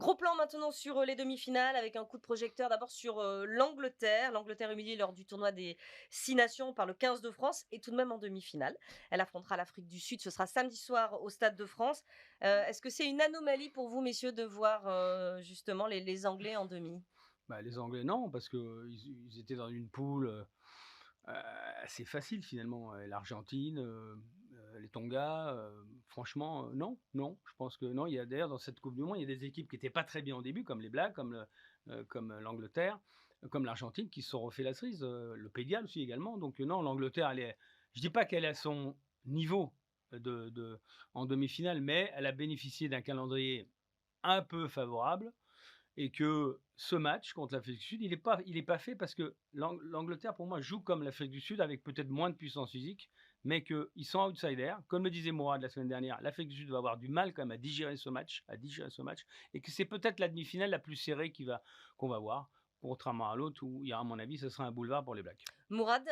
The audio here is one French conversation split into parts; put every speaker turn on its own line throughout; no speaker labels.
Gros plan maintenant sur, les demi-finales avec un coup de projecteur d'abord sur, l'Angleterre. L'Angleterre humiliée lors du tournoi des 6 nations par le 15 de France et tout de même en demi-finale. Elle affrontera l'Afrique du Sud, ce sera samedi soir au Stade de France. Est-ce que c'est une anomalie pour vous messieurs de voir, justement les Anglais en demi?
Bah, les Anglais, non, parce qu'ils étaient dans une poule, assez facile finalement, l'Argentine, les Tonga, franchement, non, non, je pense que non. Il y a d'ailleurs dans cette coupe du monde, il y a des équipes qui étaient pas très bien au début comme les Blacks, comme l'Angleterre, comme l'Argentine qui se sont refait la cerise, le Pays de Galles aussi également donc non, l'Angleterre elle est je dis pas qu'elle est à son niveau en demi-finale, mais elle a bénéficié d'un calendrier un peu favorable et que ce match contre l'Afrique du Sud, il est pas fait parce que l'Angleterre, pour moi, joue comme l'Afrique du Sud avec peut-être moins de puissance physique, mais qu'ils sont outsiders. Comme le disait Mourad la semaine dernière, l'Afrique du Sud va avoir du mal quand même à digérer ce match et que c'est peut-être la demi-finale la plus serrée qu'on va voir, contrairement à l'autre où il y a, à mon avis, ce sera un boulevard pour les Blacks.
Mourad,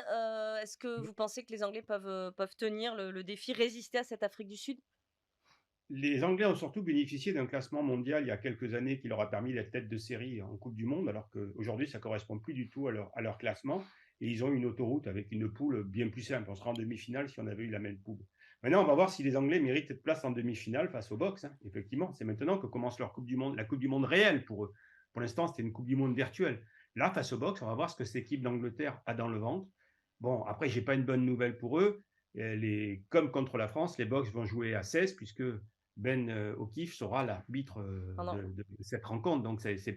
est-ce que vous pensez que les Anglais peuvent tenir le défi, résister à cette Afrique du Sud?
Les Anglais ont surtout bénéficié d'un classement mondial il y a quelques années qui leur a permis d'être tête de série en Coupe du Monde, alors qu'aujourd'hui, ça correspond plus du tout à leur classement. Et ils ont une autoroute avec une poule bien plus simple. On sera en demi-finale si on avait eu la même poule. Maintenant, on va voir si les Anglais méritent cette place en demi-finale face au box. Effectivement, c'est maintenant que commence leur Coupe du Monde, la Coupe du Monde réelle pour eux. Pour l'instant, c'était une Coupe du Monde virtuelle. Là, face au box, on va voir ce que cette équipe d'Angleterre a dans le ventre. Bon, après, j'ai pas une bonne nouvelle pour eux. Comme contre la France, les box vont jouer à 16 puisque Ben O'Keefe sera l'arbitre
Non, non.
de cette rencontre. Donc, c'est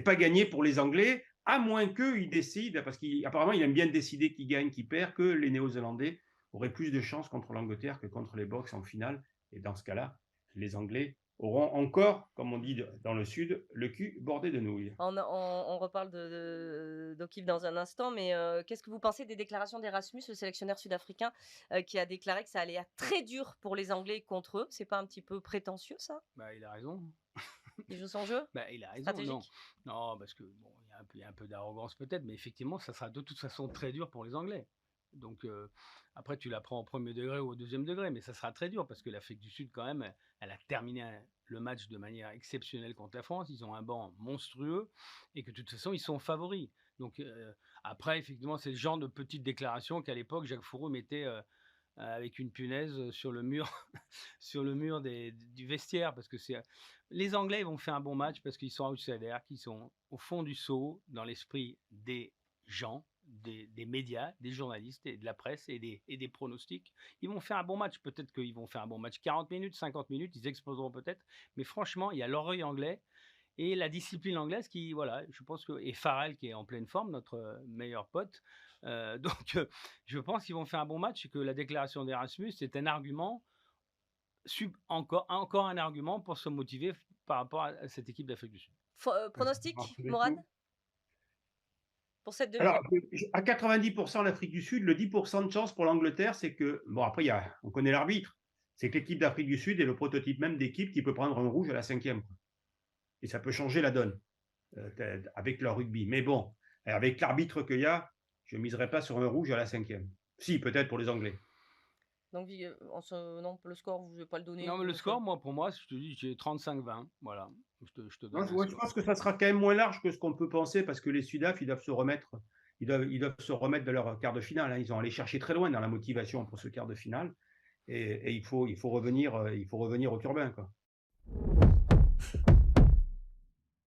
pas gagné pour les Anglais, à moins qu'ils décident, parce qu'apparemment, il aime bien décider qui gagne, qui perd, que les Néo-Zélandais auraient plus de chances contre l'Angleterre que contre les Box en finale. Et dans ce cas-là, les Anglais auront encore, comme on dit dans le Sud, le cul bordé de nouilles.
On reparle d'O'Keefe dans un instant, mais qu'est-ce que vous pensez des déclarations d'Erasmus, le sélectionneur sud-africain, qui a déclaré que ça allait être très dur pour les Anglais contre eux? C'est pas un petit peu prétentieux ça?
Bah, il a raison.
Il joue son jeu?
Bah, il a raison, non.
Stratégique?
Non, parce que bon, il y a un peu d'arrogance peut-être, mais effectivement, ça sera de toute façon très dur pour les Anglais. Donc après, tu la prends au premier degré ou au deuxième degré, mais ça sera très dur parce que l'Afrique du Sud, quand même, elle a terminé le match de manière exceptionnelle contre la France. Ils ont un banc monstrueux et que de toute façon, ils sont favoris. Donc après, effectivement, c'est le genre de petite déclaration qu'à l'époque, Jacques Fourou mettait avec une punaise sur le mur, sur le mur du vestiaire, parce que les Anglais vont faire un bon match parce qu'ils sont outsiders, qu'ils sont au fond du seau dans l'esprit des gens, des médias, des journalistes et de la presse et des pronostics. Ils vont faire un bon match. Peut-être qu'ils vont faire un bon match 40 minutes, 50 minutes, ils exploseront peut-être. Mais franchement, il y a l'orgueil anglais et la discipline anglaise qui, voilà, je pense que, et Farrell qui est en pleine forme, notre meilleur pote. Donc, je pense qu'ils vont faire un bon match et que la déclaration d'Erasmus est un argument, encore un argument pour se motiver par rapport à cette équipe d'Afrique du Sud.
Pronostic, Mourad? Pour cette
Alors,
demi-finale?
à 90% l'Afrique du Sud, le 10% de chance pour l'Angleterre, c'est que, bon, après, on connaît l'arbitre, c'est que l'équipe d'Afrique du Sud est le prototype même d'équipe qui peut prendre un rouge à la cinquième. Et ça peut changer la donne avec leur rugby. Mais bon, avec l'arbitre qu'il y a, je ne miserais pas sur un rouge à la cinquième. Si, peut-être pour les Anglais.
Donc non, le score, vous ne vais pas le donner,
Non, mais
vous
le
le faites?
score, moi, pour moi, je te dis, j'ai 35-20. Voilà, je te
Non,
donne un
je
score.
pense que ça sera quand même moins large que ce qu'on peut penser parce que les Sudaf, ils doivent se remettre de leur quart de finale. Ils ont allé chercher très loin dans la motivation pour ce quart de finale. Et il faut revenir au turbin, quoi.